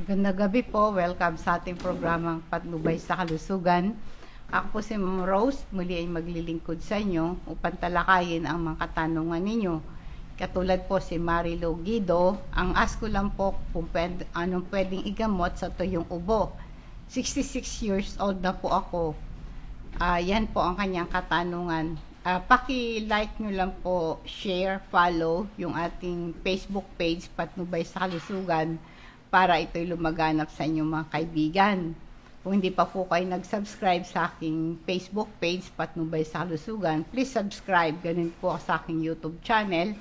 Magandang gabi po. Welcome sa ating programang Patnubay sa Kalusugan. Ako po si Ma'am Rose. Muli ay maglilingkod sa inyo upang talakayin ang mga katanungan ninyo. Katulad po si Marilo Guido, ang ask ko lang po kung anong pwedeng igamot sa tuyong ubo. 66 years old na po ako. Yan po ang kanyang katanungan. Paki-like nyo lang po, share, follow yung ating Facebook page Patnubay sa Kalusugan para ito'y lumaganap sa inyong mga kaibigan. Kung hindi pa po kayo nag-subscribe sa aking Facebook page Patnubay sa Kalusugan, please subscribe. Ganun po sa aking YouTube channel,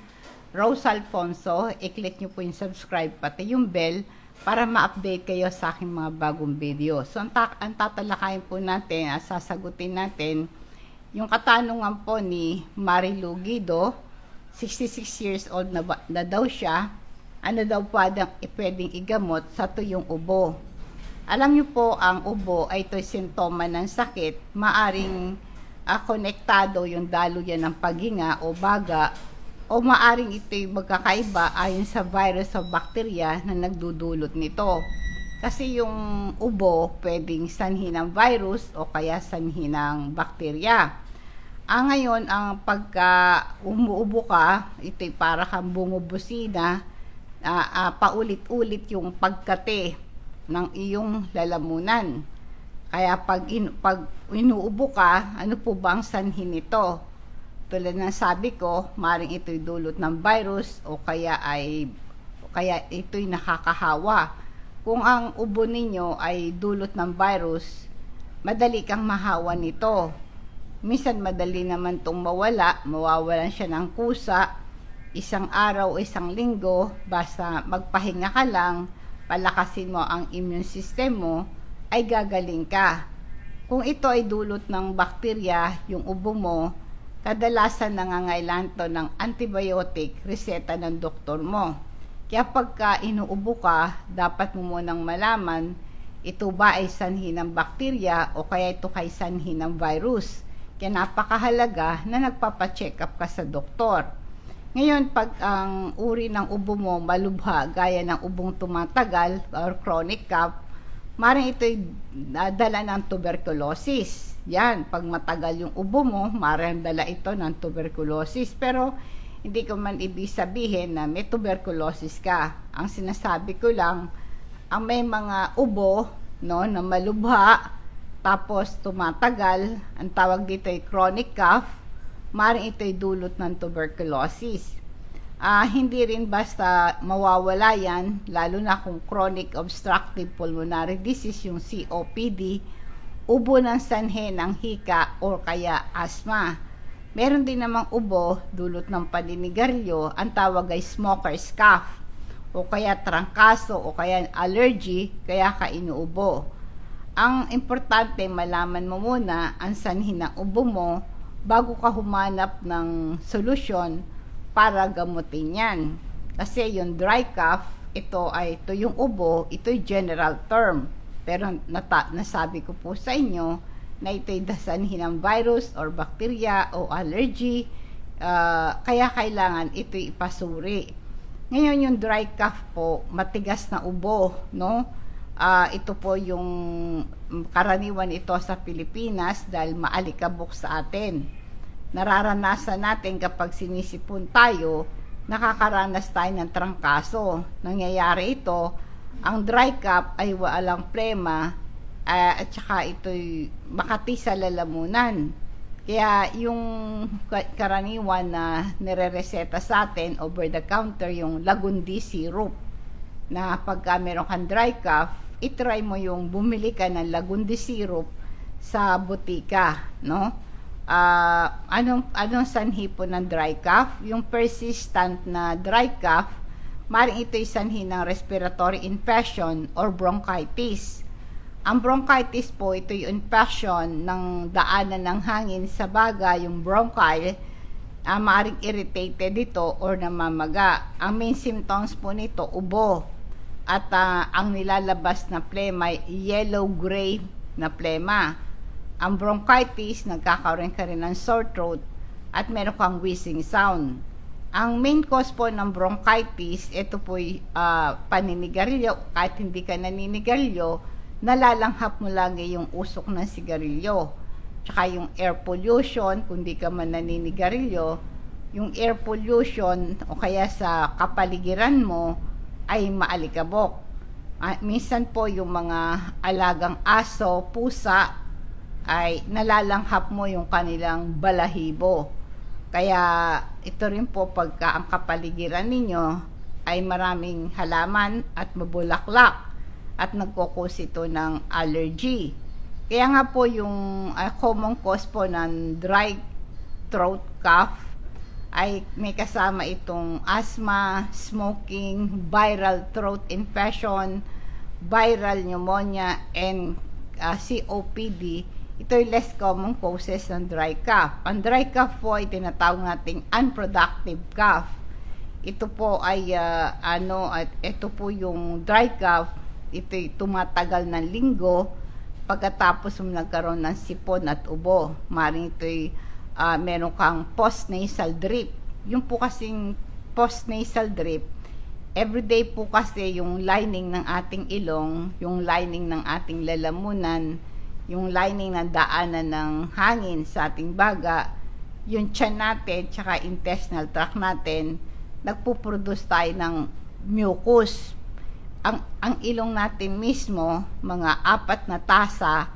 Rose Alfonso. I-click nyo po yung subscribe pati yung bell para ma-update kayo sa aking mga bagong video. So, ang tatalakayin po natin, sasagutin natin, yung katanungan po ni Marilo Guido, 66 years old na daw siya, ano daw pwedeng igamot sa tuyong ubo. Alam niyo po, ang ubo ay ito'y sintoma ng sakit. Maaring konektado yung daluyan ng paghinga o baga, o maaring ito'y magkakaiba ayon sa virus o bakterya na nagdudulot nito. Kasi yung ubo pwedeng sanhi ng virus o kaya sanhi ng bakterya. Ngayon, ang pagka umuubo ka, ito'y para kang bumubusina, paulit-ulit yung pagkate ng iyong lalamunan. Kaya pag inuubo ka, ano po ba ang sanhi nito? Tulad ng sabi ko, maring ito'y dulot ng virus o kaya ito'y nakakahawa. Kung ang ubo ninyo ay dulot ng virus, madali kang mahawa nito. Minsan madali naman itong mawawalan siya ng kusa, isang araw o isang linggo, basta magpahinga ka lang, palakasin mo ang immune system mo, ay gagaling ka. Kung ito ay dulot ng bakterya, yung ubo mo, kadalasan nangangailangan to ng antibiotic, reseta ng doktor mo. Kaya pagka inuubo ka, dapat mo munang malaman, ito ba ay sanhi ng bakterya o kaya ito kay sanhi ng virus. Kaya napakahalaga na nagpapacheck up ka sa doktor. Ngayon, pag ang uri ng ubo mo malubha, gaya ng ubong tumatagal or chronic cough, maring ito'y dala ng tuberculosis. Yan, pag matagal yung ubo mo, maring dala ito ng tuberculosis. Pero, hindi ko man ibig sabihin na may tuberculosis ka. Ang sinasabi ko lang, ang may mga ubo na malubha, tapos tumatagal, ang tawag dito ay chronic cough, maring ito'y dulot ng tuberculosis. Hindi rin basta mawawala yan, lalo na kung chronic obstructive pulmonary disease, yung COPD, ubo ng sanhi ng hika o kaya asthma. Meron din namang ubo dulot ng paninigarilyo, ang tawag ay smoker's cough, o kaya trangkaso, o kaya allergy, kaya ka inuubo. Ang importante, malaman mo muna ang sanhi ng ubo mo bago ka humanap ng solusyon para gamutin yan. Kasi yung dry cough, ito yung ubo, ito'y general term. Pero nasabi ko po sa inyo na ito'y sanhi ng virus or bakterya o allergy, kaya kailangan ito'y ipasuri. Ngayon, yung dry cough po, matigas na ubo, no? Ito po yung karaniwan ito sa Pilipinas dahil maalikabok sa atin. Nararanasan natin kapag sinisipon tayo, nakakaranas tayo ng trangkaso. Nangyayari ito, ang dry cough ay walang plema, at saka ito'y makati sa lalamunan. Kaya yung karaniwan na nire-reseta sa atin over the counter, yung Lagundi syrup, na pagka meron kang dry cough, itry mo yung bumili ka ng Lagundi syrup sa butika, no? Anong sanhi po ng dry cough? Yung persistent na dry cough, maring ito'y sanhi ng respiratory infection or bronchitis. Ang bronchitis po, ito'y infection ng daanan ng hangin sa baga, yung bronchi, maring irritated ito or namamaga. Ang main symptoms po nito, ubo. At ang nilalabas na plema ay yellow-gray na plema. Ang bronchitis, nagkakaroon ka rin ng sore throat at meron kang wheezing sound. Ang main cause po ng bronchitis, ito po paninigarilyo. Kahit hindi ka naninigarilyo, nalalanghap mo lagi yung usok ng sigarilyo. Tsaka yung air pollution, kung di ka man naninigarilyo, yung air pollution o kaya sa kapaligiran mo ay maalikabok. Minsan po yung mga alagang aso, pusa, ay nalalanghap mo yung kanilang balahibo. Kaya ito rin po pagka ang kapaligiran ninyo ay maraming halaman at mabulaklak at nagkukos ito ng allergy. Kaya nga po yung common cause po ng dry throat cough ay may kasama itong asthma, smoking, viral throat infection, viral pneumonia, and COPD. Ito yung less common causes ng dry cough. Ang dry cough po ay tinatawag nating unproductive cough. Ito po ay ito po yung dry cough. Ito'y tumatagal ng linggo pagkatapos mo nagkaroon ng sipon at ubo. Maring ito'y meron kang postnasal drip. Yung po kasing postnasal drip, everyday po kasi yung lining ng ating ilong, yung lining ng ating lalamunan, yung lining ng daanan ng hangin sa ating baga, yung tiyan natin, tsaka intestinal tract natin, nagpuproduce tayo ng mucus. Ang ilong natin mismo, mga 4 na tasa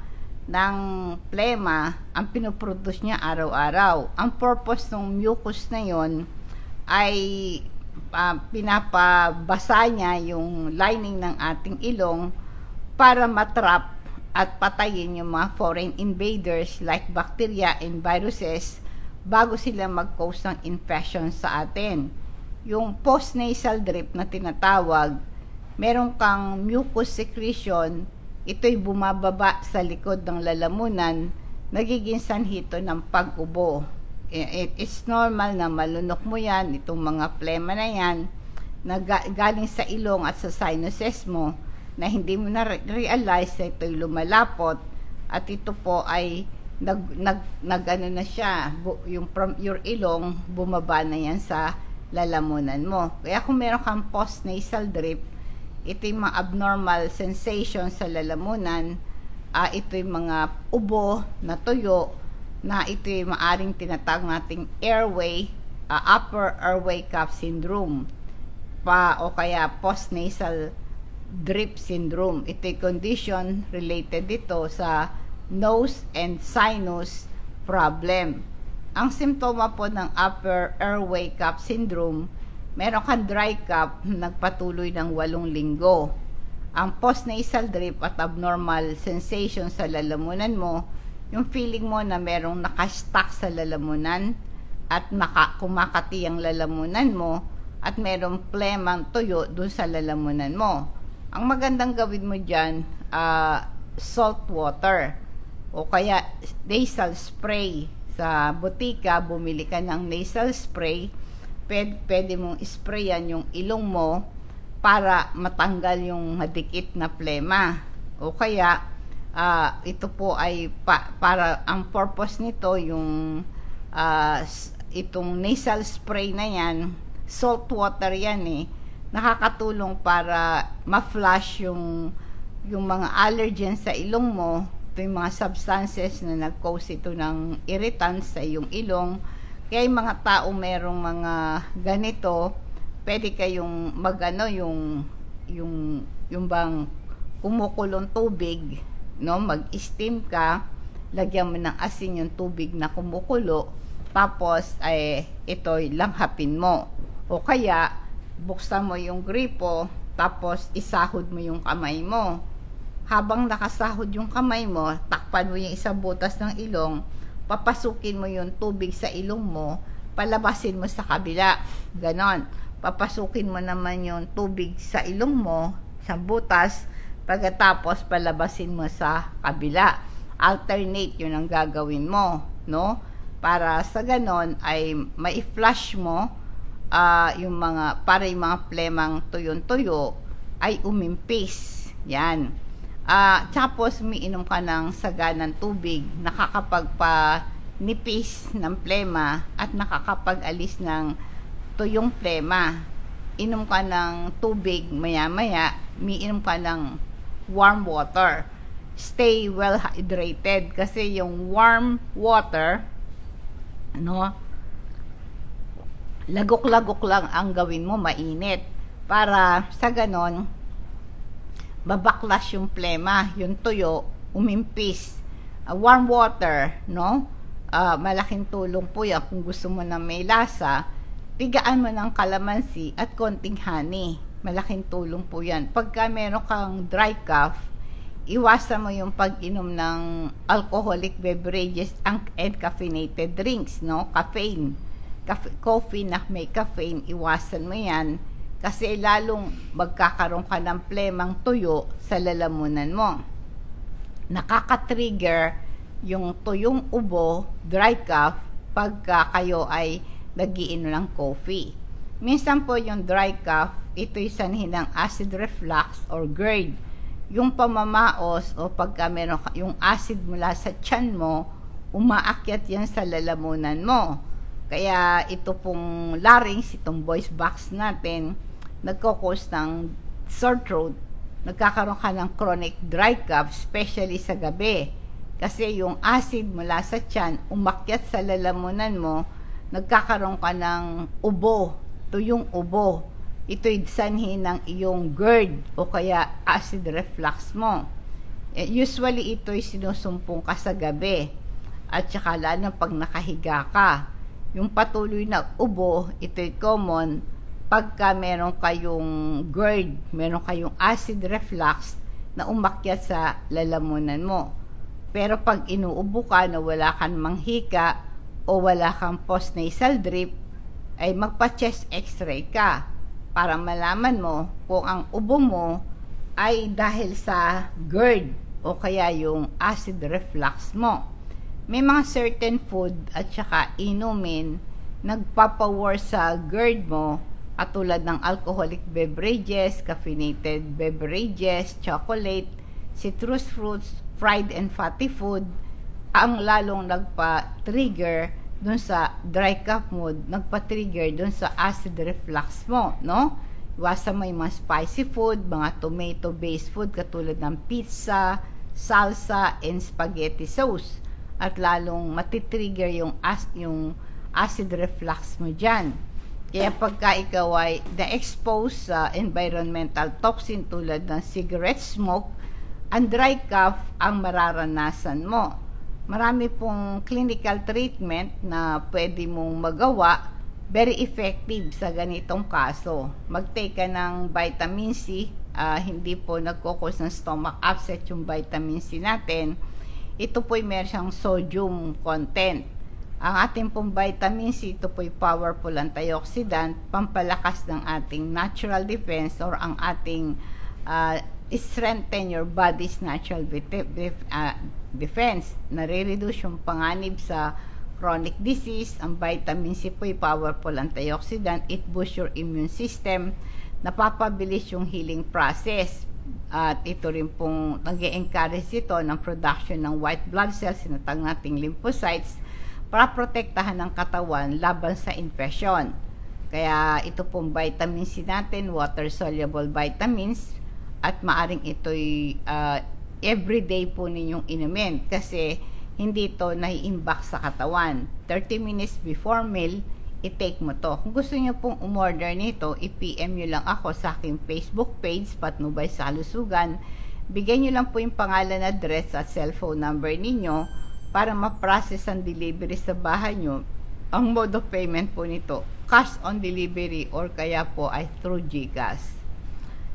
ng plema, ang pinoproduce niya araw-araw. Ang purpose ng mucus na yon ay pinapabasa niya yung lining ng ating ilong para matrap at patayin yung mga foreign invaders like bacteria and viruses bago sila mag-cause ng infection sa atin. Yung postnasal drip na tinatawag, meron kang mucus secretion, ito'y bumababa sa likod ng lalamunan, nagiging sanhito ng pag-ubo. It's normal na malunok mo yan, itong mga plema na yan, na galing sa ilong at sa sinuses mo, na hindi mo na realize na ito'y lumalapot at ito po ay nag-ano na siya, yung from your ilong, bumaba na yan sa lalamunan mo. Kaya kung meron kang postnasal drip, ito yung mga abnormal sensation sa lalamunan, ito yung mga ubo na tuyo, na ito yung maaring tinatawag nating airway, upper airway cough syndrome, o kaya postnasal drip syndrome. Ito yung condition related dito sa nose and sinus problem. Ang simptoma po ng upper airway cough syndrome, meron kang dry cough nagpatuloy ng 8 linggo. Ang postnasal drip at abnormal sensation sa lalamunan mo, yung feeling mo na merong nakastuck sa lalamunan at kumakati ang lalamunan mo at merong plemang tuyo dun sa lalamunan mo. Ang magandang gawin mo dyan, salt water o kaya nasal spray. Sa butika, bumili ka ng nasal spray, pwede mong sprayan yung ilong mo para matanggal yung madikit na plema. O kaya, ito po ay para ang purpose nito, yung itong nasal spray na yan, salt water yan nakakatulong para ma-flush yung mga allergens sa ilong mo. Ito yung mga substances na nag-cause ito ng irritants sa iyong ilong. Kaya yung mga tao merong mga ganito, pwede kayong yung bang kumukulong tubig, mag-steam ka, lagyan mo ng asin yung tubig na kumukulo, tapos ito'y langhapin mo. O kaya buksan mo yung gripo, tapos isahod mo yung kamay mo. Habang nakasahod yung kamay mo, takpan mo yung isang butas ng ilong, papasukin mo yung tubig sa ilong mo, palabasin mo sa kabila. Ganon. Papasukin mo naman yung tubig sa ilong mo, sa butas, pagkatapos palabasin mo sa kabila. Alternate yun ang gagawin mo, Para sa ganon ay mai-flush mo yung mga plemang tuyo-tuyo ay umimpis. Yan. Tapos umiinom ka ng saganang tubig, nakakapagpanipis ng plema at nakakapag-alis ng tuyong plema. Inom ka ng tubig, maya-maya, miinom ka ng warm water. Stay well hydrated kasi yung warm water, no, lagok-lagok lang ang gawin mo, mainit. Para sa ganon, babaklas yung plema, yung tuyo, umimpis. Warm water, no? Malaking tulong po yan kung gusto mo na may lasa. Pigaan mo ng kalamansi at konting honey. Malaking tulong po yan. Pagka meron kang dry cough, iwasan mo yung pag-inom ng alcoholic beverages and caffeinated drinks, no? Caffeine. Coffee na may caffeine, iwasan mo yan. Kasi lalong magkakaroon ka ng plemang tuyo sa lalamunan mo. Nakaka-trigger yung tuyong ubo, dry cough, pagka kayo ay nag-iinom ng coffee. Minsan po yung dry cough, ito'y sanhi ng acid reflux or GERD. Yung pamamaos o pagka meron yung acid mula sa tiyan mo, umaakyat yan sa lalamunan mo. Kaya ito pong larynx, itong voice box natin, nagkakos ng sore throat, nagkakaroon ka ng chronic dry cough, especially sa gabi. Kasi yung acid mula sa tiyan, umakyat sa lalamunan mo, nagkakaroon ka ng ubo, tuyong ubo. Ito'y sanhi ng iyong GERD o kaya acid reflux mo. Usually ito'y sinusumpong ka sa gabi at saka lalo pag nakahiga ka. Yung patuloy na ubo, ito'y common pagka meron kayong GERD, meron kayong acid reflux na umakyat sa lalamunan mo. Pero pag inuubo ka na wala kang manghika o wala kang postnasal drip, ay magpa-chest x-ray ka para malaman mo kung ang ubo mo ay dahil sa GERD o kaya yung acid reflux mo. May mga certain food at saka inumin nagpapawar sa GERD mo, katulad ng alcoholic beverages, caffeinated beverages, chocolate, citrus fruits, fried and fatty food, ang lalong nagpa-trigger dun sa dry cough mo, nagpa-trigger dun sa acid reflux mo, no? Iwasan mo yung mga spicy food, mga tomato-based food katulad ng pizza, salsa, and spaghetti sauce. At lalong matitrigger yung acid reflux mo dyan. Kaya pagka ikaw ay na-expose sa environmental toxin tulad ng cigarette smoke, ang dry cough ang mararanasan mo. Marami pong clinical treatment na pwede mong magawa, very effective sa ganitong kaso. Mag-take ka ng vitamin C, hindi po nagkukos ng stomach upset yung vitamin C natin. Ito po'y meron siyang sodium content. Ang ating pong vitamin C, ito po'y powerful antioxidant, pampalakas ng ating natural defense or ang ating strengthen your body's natural defense. Nare-reduce yung panganib sa chronic disease. Ang vitamin C po'y powerful antioxidant. It boosts your immune system. Napapabilis yung healing process. At ito rin pong nag-encourage ito ng production ng white blood cells, sinatag nating lymphocytes, para protektahan ng katawan laban sa infection. Kaya ito pong vitamin C natin, water-soluble vitamins, at maaring ito'y everyday po ninyong inumin kasi hindi ito nai-imbak sa katawan. 30 minutes before meal, i-take mo to. Kung gusto niyo pong umorder nito, i-PM nyo lang ako sa aking Facebook page, Patnubay sa Kalusugan. Bigyan nyo lang po yung pangalan, address at cellphone number ninyo para ma-process ang delivery sa bahay nyo. Ang mode of payment po nito, cash on delivery or kaya po ay through GCash.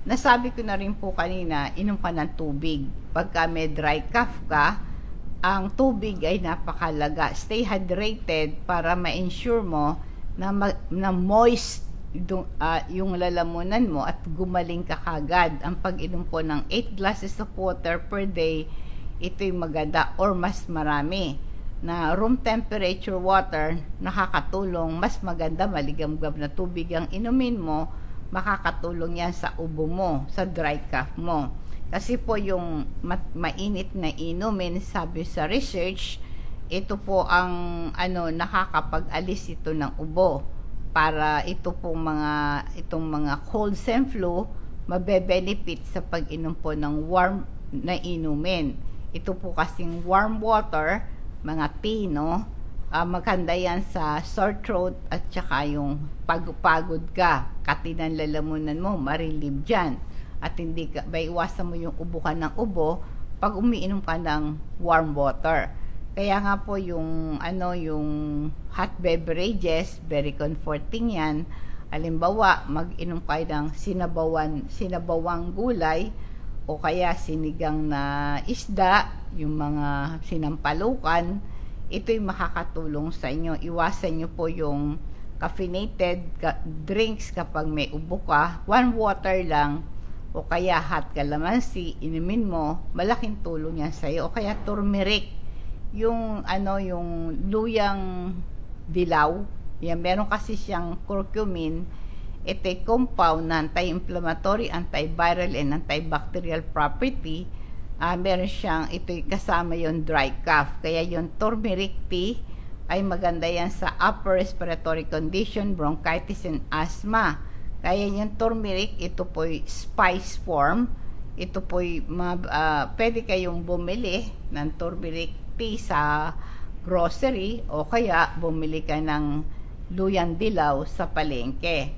Nasabi ko na rin po kanina, inom ka ng tubig. Pagka may dry cough ka, ang tubig ay napakalaga. Stay hydrated para ma-ensure mo na moist yung lalamunan mo at gumaling ka kagad. Ang pag-inom po ng 8 glasses of water per day, ito'y maganda or mas marami. Na room temperature water, nakakatulong, mas maganda, maligamgam na tubig ang inumin mo, makakatulong yan sa ubo mo, sa dry cough mo. Kasi po yung mainit na inumin, sabi sa research, ito po ang nakakapag-alis ito ng ubo. para itong mga colds and flu mabe-benefit sa pag-inom po ng warm na inumin. Ito po kasing warm water, mga tea, no? Maganda yan sa sore throat at saka yung pagod ka, katinan lalamunan mo, marilib dyan. At hindi ka, iwasan mo yung ubo ka ng ubo pag umiinom ka ng warm water. Kaya nga po yung hot beverages, very comforting yan. Halimbawa, mag-inom kayo ng sinabawang gulay o kaya sinigang na isda, yung mga sinampalukan. Ito'y makakatulong sa inyo. Iwasan nyo po yung caffeinated drinks kapag may ubo ka. Warm water lang o kaya hot calamansi, inumin mo, malaking tulong yan sa iyo. O kaya turmeric, yung luyang dilaw, yan, meron kasi siyang curcumin. Ito'y compound na anti-inflammatory, antiviral and antibacterial property. Meron siyang, ito'y kasama yung dry cough. Kaya yung turmeric tea ay maganda yan sa upper respiratory condition, bronchitis and asthma. Kaya yung turmeric, ito po'y spice form. Ito po'y pwede kayong bumili ng turmeric tea sa grocery o kaya bumili ka ng luyang dilaw sa palengke.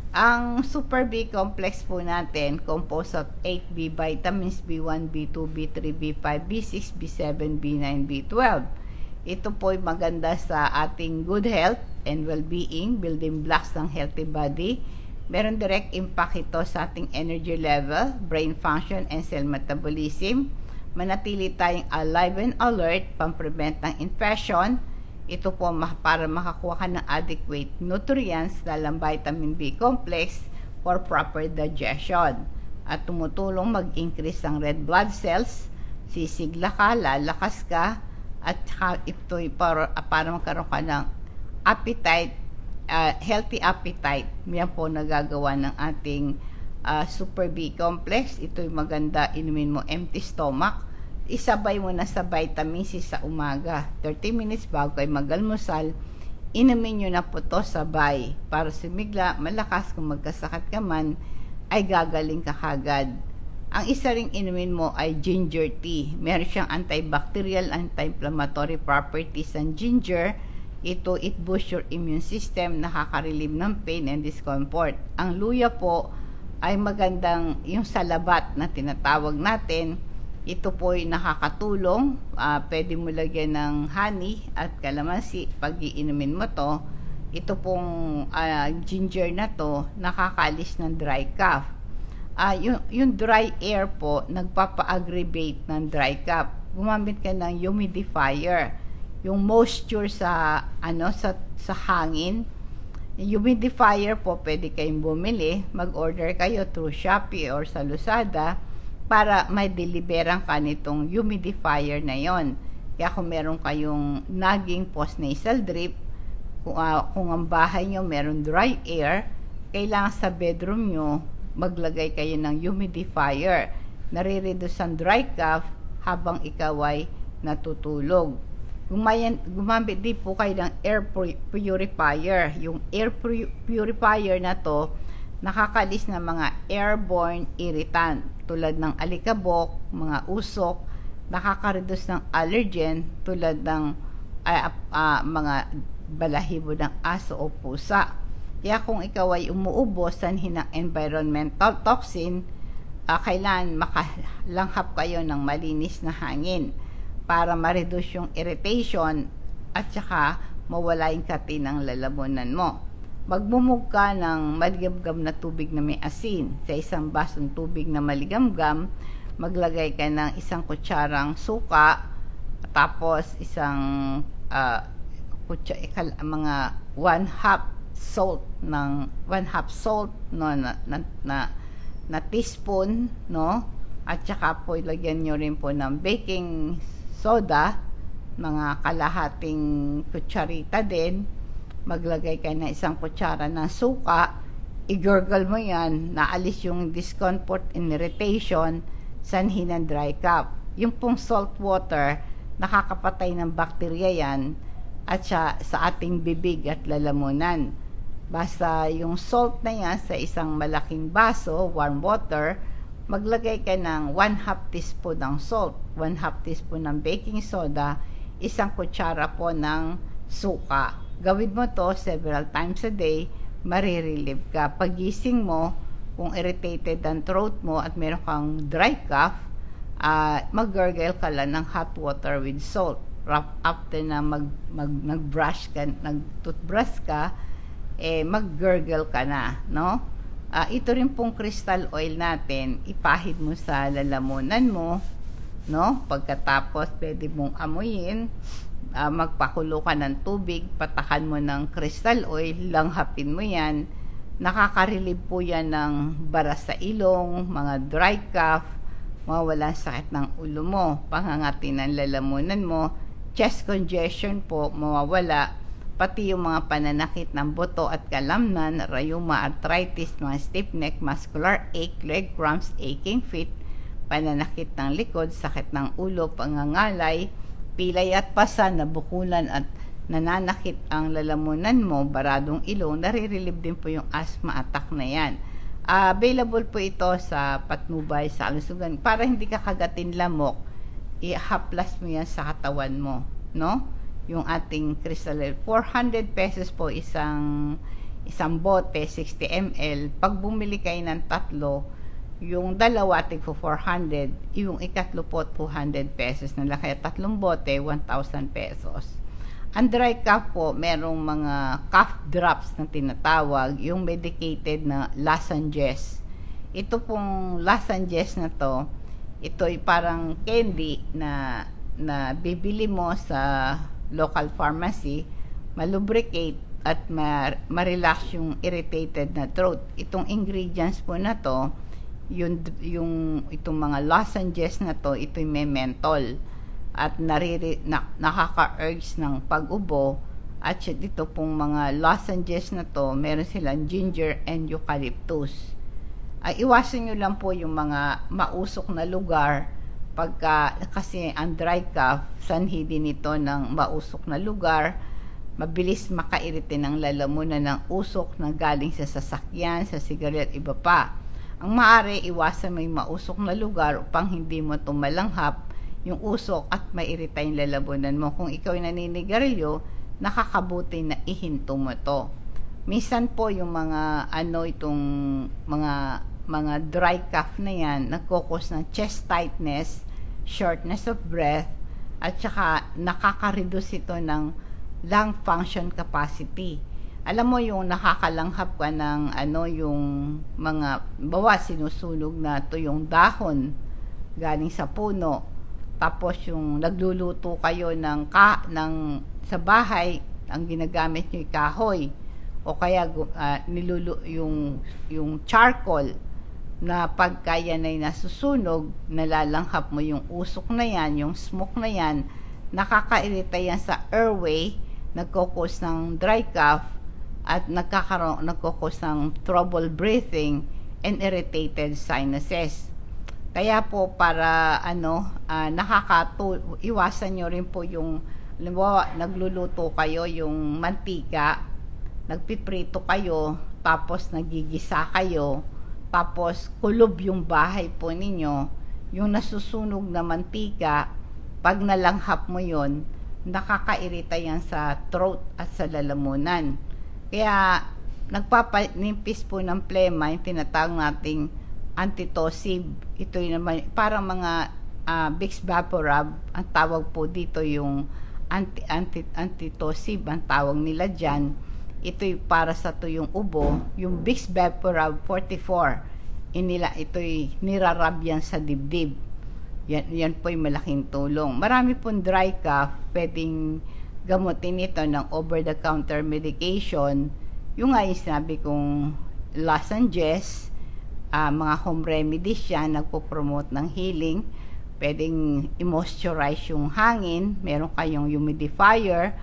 Ang Super B complex po natin, composed of 8B vitamins, B1, B2, B3, B5, B6, B7, B9, B12. Ito po ay maganda sa ating good health and well-being, building blocks ng healthy body. Meron direct impact ito sa ating energy level, brain function, and cell metabolism. Manatili tayong alive and alert, pang-prevent ng infection. Ito po para makakuha ka ng adequate nutrients dahil ang vitamin B complex for proper digestion. At tumutulong mag-increase ang red blood cells, sisigla ka, lalakas ka, at ito'y para magkaroon ka ng appetite, healthy appetite. Yan po nagagawa ng ating Super B complex. Ito'y maganda, inumin mo empty stomach. Isabay mo na sa vitamin C sa umaga. 30 minutes bago kayo mag-almusal, inumin nyo na po to sabay para sumigla, malakas kung magkasakit ka man, ay gagaling ka kagad. Ang isa ring inumin mo ay ginger tea. Meron siyang antibacterial, anti-inflammatory properties ng ginger. It boosts your immune system, nakaka-relieve ng pain and discomfort. Ang luya po ay magandang, yung salabat na tinatawag natin, ito po ay nakakatulong. Pwede mo lagyan ng honey at kalamansi pag iinumin mo to. Ito pong ginger na to, nakakalis ng dry cough. Yung dry air po, nagpapa-aggravate ng dry cough. Gumamit ka ng humidifier. Yung moisture sa hangin. Yung humidifier po, pwede kayong bumili. Mag-order kayo through Shopee or sa Lazada para may deliveran ka nitong humidifier na yon. Kaya kung meron kayong nagging postnasal drip, kung ang bahay nyo meron dry air, kailangan sa bedroom nyo maglagay kayo ng humidifier. Nare-reduce ang dry cough habang ikaw ay natutulog. Gumamit din po kayo ng air purifier. Yung air purifier na to, nakakalis ng mga airborne irritant tulad ng alikabok, mga usok, nakaka-reduce ng allergen tulad ng mga balahibo ng aso o pusa. Kaya kung ikaw ay umuubo sanhi ng environmental toxin, kailangan makalanghap kayo ng malinis na hangin para ma-reduce yung irritation at saka mawala yung kati ng lalamunan mo. Magmumog ka ng maligamgam na tubig na may asin. Sa isang basong tubig na maligamgam, maglagay ka ng isang kutsarang suka, tapos isang mga 1/2 salt na teaspoon, no? At saka po ilagyan nyo rin po ng baking soda, mga kalahating kutsarita din. Maglagay ka na isang kutsara ng suka, i-gurgle mo yan, naalis yung discomfort and irritation, sanhi ng dry cough. Yung pong salt water, nakakapatay ng bakterya yan at sa ating bibig at lalamunan. Basta yung salt na yan sa isang malaking baso, warm water, maglagay ka ng 1/2 teaspoon ng salt, 1/2 teaspoon ng baking soda, isang kutsara po ng suka. Gawin mo to several times a day, marirelieve ka. Pagising mo, kung irritated ang throat mo at meron kang dry cough, mag-gargle ka lang ng hot water with salt. After na nag-brush ka, nag-toothbrush ka, mag-gargle ka na, no? Ito rin pong crystal oil natin, ipahid mo sa lalamunan mo, no? Pagkatapos, pwede mong amuyin, magpakulo ka ng tubig, patakan mo ng crystal oil, langhapin mo yan. Nakaka-relieve po yan ng bara sa ilong, mga dry cough, mawawala sakit ng ulo mo, pangangati ng lalamunan mo, chest congestion po, mawawala, pati yung mga pananakit ng buto at kalamnan, rheuma, arthritis, mga stiff neck, muscular ache, leg cramps, aching feet, pananakit ng likod, sakit ng ulo, pangangalay, pilay at pasa, nabukulan at nananakit ang lalamunan mo, baradong ilong, nare-relieve din po yung asthma attack na yan. Available po ito sa Patnubay, sa Kalusugan. Para hindi ka kagatin lamok, i-haplas mo yan sa katawan mo, no? Yung ating crystal oil, 400 pesos po isang bote, 60 ml. Pag bumili kayo ng tatlo, yung dalawa tigpo 400, yung ikatlo po 200 pesos na lang. Kaya tatlong bote, 1,000 pesos. Ang dry cough po, merong mga cough drops na tinatawag, yung medicated na lozenges. Ito pong lozenges na to, ito'y parang candy na bibili mo sa local pharmacy, malubricate at ma-relax yung irritated na throat. Itong ingredients po na to, itong mga lozenges na to, ito'y may menthol at nakaka-urge ng pag-ubo. At ito pong mga lozenges na to, meron silang ginger and eucalyptus. Iwasan nyo lang po yung mga mausok na lugar, kasi ang dry cough, sanhi din ito ng mausok na lugar, mabilis makairite ng lalamunan ng usok na galing sa sasakyan, sa sigaret, iba pa. Ang maaari, iwasan mo yung mausok na lugar upang hindi mo tumalanghap yung usok at mairita yung lalamunan mo. Kung ikaw ay naninigarilyo, nakakabuti na ihinto mo to. Minsan po yung itong mga dry cough na yan, nagkukos ng chest tightness, shortness of breath, at saka nakaka-reduce ito ng lung function capacity. Alam mo yung nakakalanghap ka ng yung mga sinusunog na to yung dahon galing sa puno, tapos yung nagluluto kayo sa bahay, ang ginagamit nyo kahoy, o kaya yung charcoal, na pagka yan ay nasusunog, nalalanghap mo yung usok na yan, yung smoke na yan, nakakairita yan sa airway, nagkukos ng dry cough, at nagkukos ng trouble breathing and irritated sinuses. Kaya po para iwasan nyo rin po yung, halimbawa, nagluluto kayo yung mantika, nagpiprito kayo, tapos nagigisa kayo, tapos kulob yung bahay po ninyo, yung nasusunog na mantika, pag nalanghap mo yon, nakakairita yan sa throat at sa lalamunan. Kaya nagpapanimpis po ng plema, yung tinatawag nating antitussive. Ito yung naman, parang mga Vicks Vaporub, ang tawag po dito yung antitussive, ang tawag nila dyan. Ito'y para sa tuyong ubo, yung Vicks Vaporub 44. Ito'y nirarab yan sa dibdib. Yan po'y malaking tulong. Marami pong dry cough, pwedeng gamutin ito ng over-the-counter medication. Yung nga yung sinabi kong lozenges, mga home remedies yan, nagpo-promote ng healing. Pwedeng i-moisturize yung hangin, meron kayong humidifier,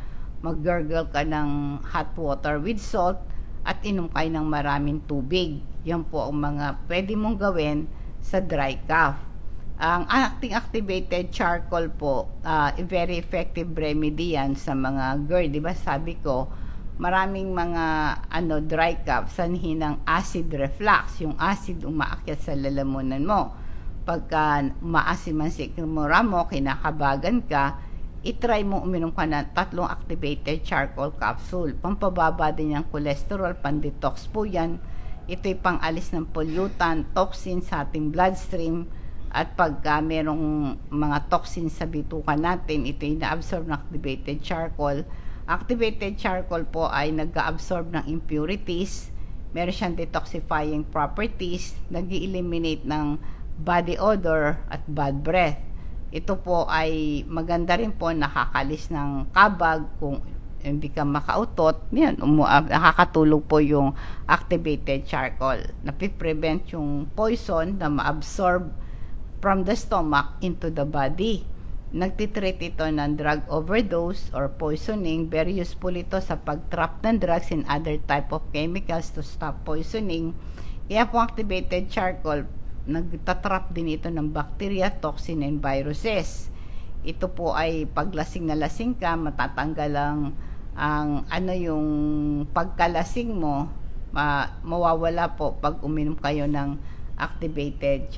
mag-gargle ka ng hot water with salt, at inom kayo ng maraming tubig. Yan po ang mga pwede mong gawin sa dry cough. Ang activated charcoal po, very effective remedy yan sa mga GERD. Diba sabi ko, maraming mga dry cough, sanhi ng acid reflux, yung acid umaakyat sa lalamunan mo. Pagka maasim ang sikmura mo, kinakabagan ka, itry mo uminom ka ng 3 activated charcoal capsule. Pampababa din yung cholesterol, pandetox po yan. Ito'y pang-alis ng pollutant, toxin sa ating bloodstream. At pagka merong mga toxins sa bituka natin, ito'y na-absorb ng activated charcoal. Activated charcoal po ay nag-absorb ng impurities, meron siyang detoxifying properties, nag-eliminate ng body odor at bad breath. Ito po ay maganda rin po, nakakalis ng kabag kung hindi ka makautot. Yan, nakakatulong po yung activated charcoal. Napiprevent yung poison na ma-absorb from the stomach into the body. Nagtitreat ito ng drug overdose or poisoning. Very useful ito sa pag-trap ng drugs and other type of chemicals to stop poisoning. Kaya po activated charcoal, nagtatrap din ito ng bacteria, toxin, and viruses. Ito po ay paglasing na lasing ka, matatanggal ang yung pagkalasing mo, mawawala po pag uminom kayo ng activated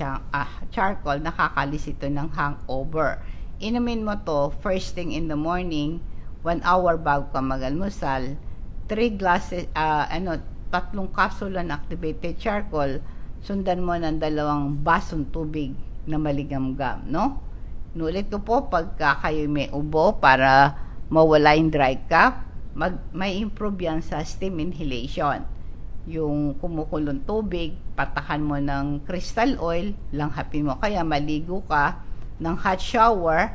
charcoal. Nakakalis ito ng hangover. Inumin mo to first thing in the morning, 1 hour bago ka mag-almusal. 3 glasses, 3 kapsula ng activated charcoal, sundan mo ng 2 basong tubig na maligamgam, no? Nulit ko po, pagka kayo may ubo, para mawala yung dry cough, may improve yan sa steam inhalation. Yung kumukulong tubig, patakan mo ng crystal oil, langhapin mo, kaya maligo ka ng hot shower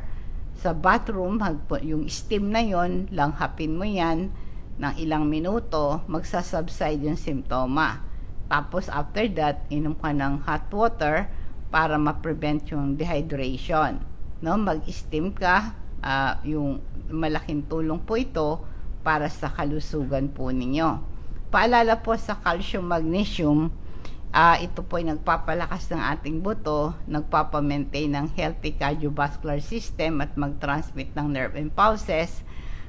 sa bathroom, yung steam na yon, langhapin mo yan ng ilang minuto, magsasubside yung simptoma. Tapos after that, inom ka ng hot water para ma-prevent yung dehydration, no? Mag-steam ka, yung malaking tulong po ito para sa kalusugan po ninyo. Paalala po sa calcium, magnesium, ito po ay nagpapalakas ng ating buto, nagpapamaintain ng healthy cardiovascular system at mag-transmit ng nerve impulses.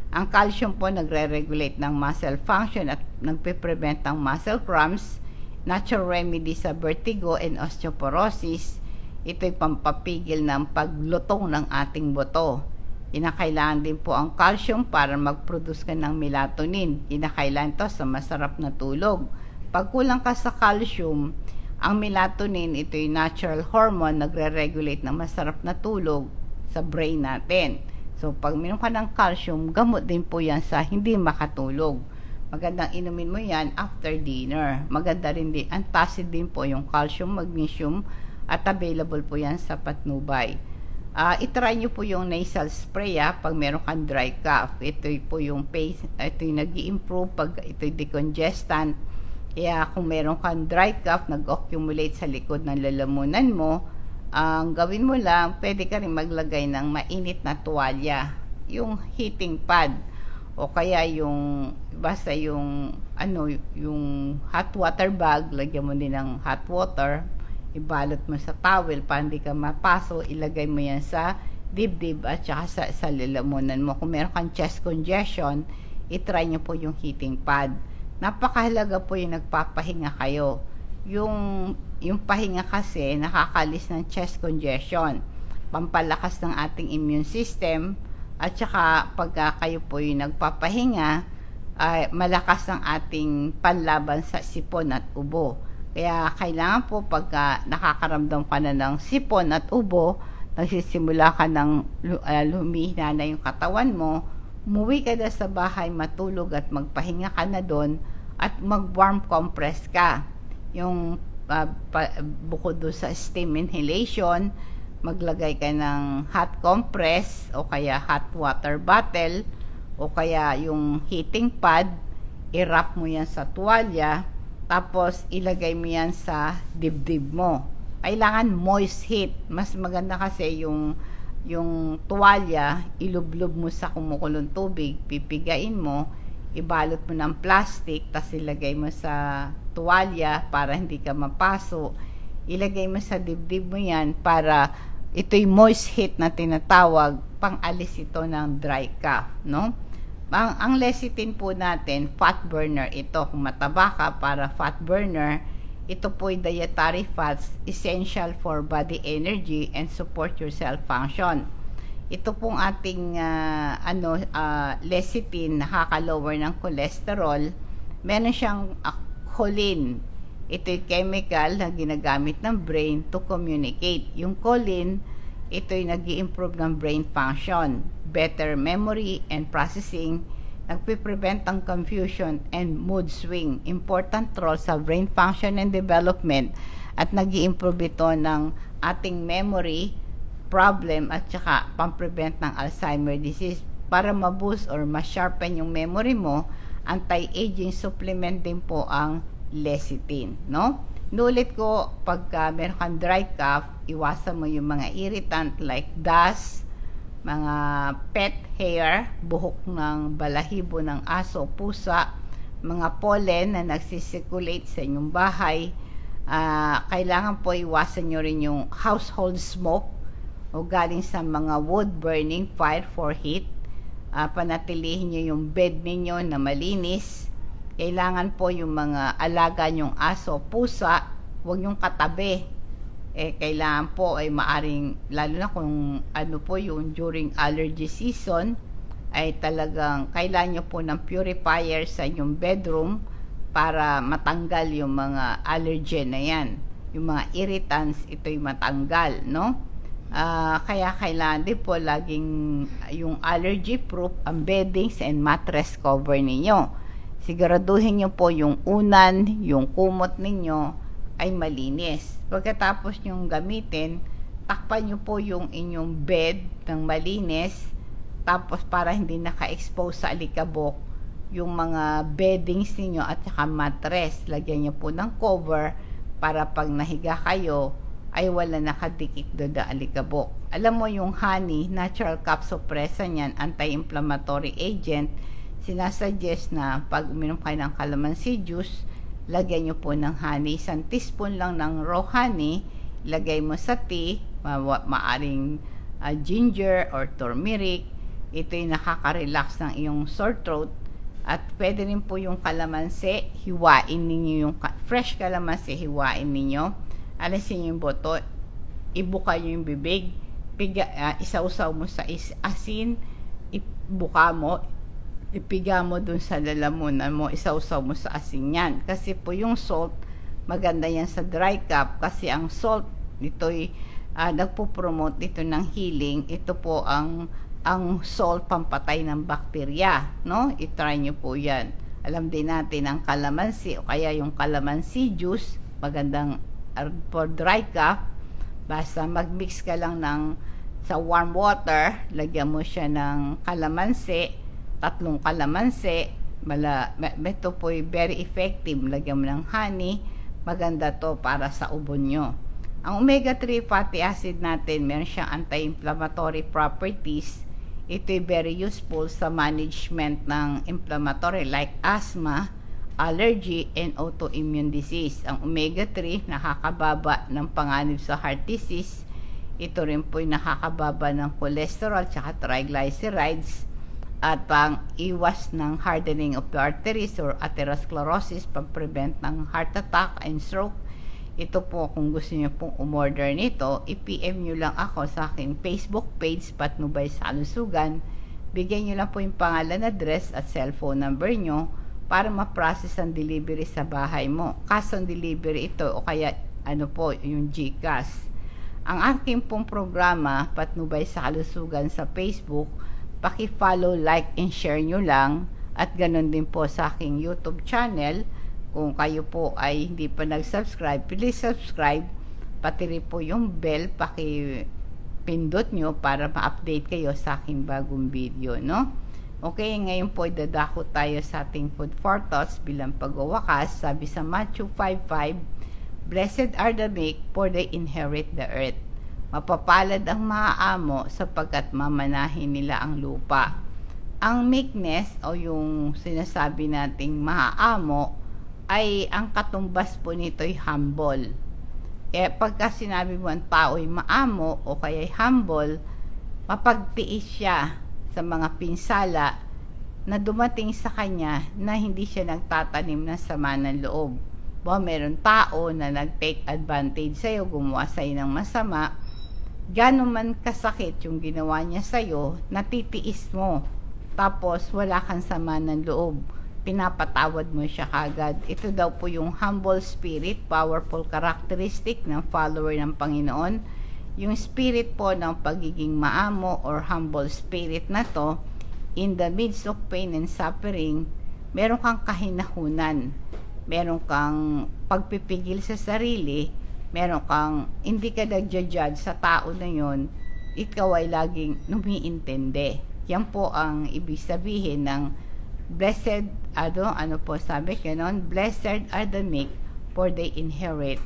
Ang calcium po nagre-regulate ng muscle function at nagpe-prevent ng muscle cramps, natural remedy sa vertigo and osteoporosis. Ito'y pampapigil ng paglutong ng ating buto. Kinakailangan din po ang calcium para mag-produce ka ng melatonin. Kinakailangan ito sa masarap na tulog. Pag kulang ka sa calcium, ang melatonin, ito yung natural hormone, nagre-regulate ng masarap na tulog sa brain natin. So, pag minom ka ng calcium, gamot din po yan sa hindi makatulog. Magandang inumin mo yan after dinner. Maganda rin din, antacid din po yung calcium, magnesium, at available po yan sa patnubay. Itry nyo po yung nasal spray pag meron kang dry cough. Ito po yung paste, ito yung nag-i-improve pag ito yung decongestant. Kaya kung meron kang dry cough, nag-accumulate sa likod ng lalamunan mo, ang gawin mo lang, pwede ka rin maglagay ng mainit na tuwalya, yung heating pad, o kaya yung basta yung yung hot water bag, lagyan mo din ng hot water, ibalot mo sa towel para hindi ka mapaso, ilagay mo yan sa dibdib at saka sa lalamunan mo. Kung meron kang chest congestion, itry nyo po yung heating pad. Napakahalaga po yung nagpapahinga kayo. Yung pahinga kasi nakakalis ng chest congestion, pampalakas ng ating immune system, at saka pagka kayo po yung nagpapahinga, malakas ang ating panlaban sa sipon at ubo. Kaya kailangan po pagka nakakaramdam ka na ng sipon at ubo, nagsisimula ka ng lumihina na yung katawan mo, umuwi ka na sa bahay, matulog at magpahinga ka na doon at mag-warm compress ka. Yung bukod doon sa steam inhalation, maglagay ka ng hot compress o kaya hot water bottle o kaya yung heating pad, i-wrap mo yan sa tuwalya, tapos ilagay mo yan sa dibdib mo. Kailangan moist heat. Mas maganda kasi yung tuwalya, ilublob mo sa kumukulong tubig, pipigain mo, ibalot mo ng plastic, tapos ilagay mo sa tuwalya para hindi ka mapaso. Ilagay mo sa dibdib mo yan para ito'y moist heat na tinatawag, pang-alis ito ng dry cough, no? Ang lecithin po natin, fat burner ito. Kung mataba ka, para fat burner, ito po ay dietary fats essential for body energy and support your cell function. Ito pong ating lecithin, nakaka-lower ng cholesterol. Meron siyang choline. Ito'y chemical na ginagamit ng brain to communicate. Yung choline, ito'y nag-i-improve ng brain function, better memory and processing, nagpiprevent ng confusion and mood swing. Important role sa brain function and development, at nag-i-improve ito ng ating memory problem at saka pang-prevent ng Alzheimer disease. Para ma-boost or ma-sharpen yung memory mo, anti-aging supplement din po ang lecithin, no? Inulit ko, pagka meron kang dry cough, iwasan mo yung mga irritant like dust, mga pet hair, buhok ng balahibo ng aso, pusa, mga pollen na nagsisirculate sa inyong bahay. Kailangan po iwasan nyo rin yung household smoke o galing sa mga wood burning, fire for heat. Panatilihin nyo yung bed ninyo na malinis. Kailangan po yung mga alaga nyong aso, pusa, huwag nyong katabi. Kailangan po ay maaring, lalo na kung ano po yung during allergy season, ay talagang kailangan nyo po ng purifier sa inyong bedroom para matanggal yung mga allergen na yan. Yung mga irritants, ito'y matanggal, no? Kaya kailangan din po laging yung allergy proof ang beddings and mattress cover ninyo. Siguraduhin nyo po yung unan, yung kumot ninyo ay malinis. Pagkatapos nyong gamitin, takpan nyo po yung inyong bed ng malinis, tapos para hindi naka-expose sa alikabok yung mga beddings ninyo at saka mattress. Lagyan nyo po ng cover para pag nahiga kayo ay wala nakadikit doon na alikabok. Alam mo yung honey, natural cough suppressant yan, anti-inflammatory agent. Sinasuggest na pag uminom kayo ng calamansi juice, lagyan nyo po ng honey. 1 teaspoon lang ng raw honey, lagay mo sa tea, maaring ginger or turmeric. Ito'y nakaka-relax ng iyong sore throat. At pwede rin po yung kalamansi, hiwain ninyo yung fresh kalamansi, hiwain ninyo. Alisin yung boto, ibuka nyo yung bibig, isausaw mo sa asin, ibuka mo, ipiga mo dun sa lalamunan mo, isausaw mo sa asin yan. Kasi po yung salt, maganda yan sa dry cough, kasi ang salt, ito'y nagpo-promote ito ng healing. Ito po ang salt, pampatay ng bakterya, no? I-try nyo po yan. Alam din natin ang kalamansi, o kaya yung kalamansi juice, magandang for dry cough. Basta mag-mix ka lang sa warm water, lagyan mo siya ng kalamansi, 3 kalamansi, ito po very effective. Lagyan mo ng honey, maganda to para sa ubo nyo. Ang omega-3 fatty acid natin, meron siyang anti-inflammatory properties. Ito'y very useful sa management ng inflammatory like asthma, allergy, and autoimmune disease. Ang omega-3 nakakababa ng panganib sa heart disease. Ito rin po'y nakakababa ng cholesterol tsaka triglycerides, at pang-iwas ng hardening of the arteries or atherosclerosis, pang-prevent ng heart attack and stroke. Ito po, kung gusto niyo pong umorder nito, i-PM nyo lang ako sa aking Facebook page, Patnubay sa Kalusugan. Bigyan nyo lang po yung pangalan, address at cellphone number nyo para ma-process ang delivery sa bahay mo. Cash on delivery ito, o kaya yung GCash. Ang aking pong programa, Patnubay sa Kalusugan sa Facebook, paki-follow, like, and share nyo lang. At ganun din po sa aking YouTube channel. Kung kayo po ay hindi pa nag-subscribe, please subscribe. Pati rin po yung bell, paki-pindot nyo para ma-update kayo sa aking bagong video, no? Okay, ngayon po dadako tayo sa ating food for thoughts bilang pagwawakas. Sabi sa Matthew 5:5, "Blessed are the meek, for they inherit the earth." Mapapalad ang maaamo sapagkat mamanahin nila ang lupa. Ang meekness o yung sinasabi nating maaamo ay ang katumbas po nito'y humble. Pagka sinabi mo ang tao'y maamo o kaya'y humble, mapagtiis siya sa mga pinsala na dumating sa kanya na hindi siya nagtatanim ng sama ng loob. Meron tao na nag-take advantage sa'yo, gumawa sa'yo ng masama, gano'n man kasakit yung ginawa niya sa'yo, natitiis mo. Tapos wala kang sama ng loob, pinapatawad mo siya kagad. Ito daw po yung humble spirit, powerful characteristic ng follower ng Panginoon. Yung spirit po ng pagiging maamo or humble spirit na to, in the midst of pain and suffering, meron kang kahinahunan, meron kang pagpipigil sa sarili, meron kang hindi ka nagja-judge sa tao na yon, ikaw ay laging umiintindi. Yan po ang ibig sabihin ng blessed, ano po sabi ganon, blessed are the meek, for they inherit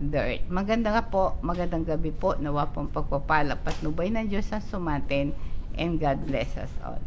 the earth. Maganda nga po, magandang gabi po, nawa pong pagpapala, patnubay ng Diyos ang sumatin, and God bless us all.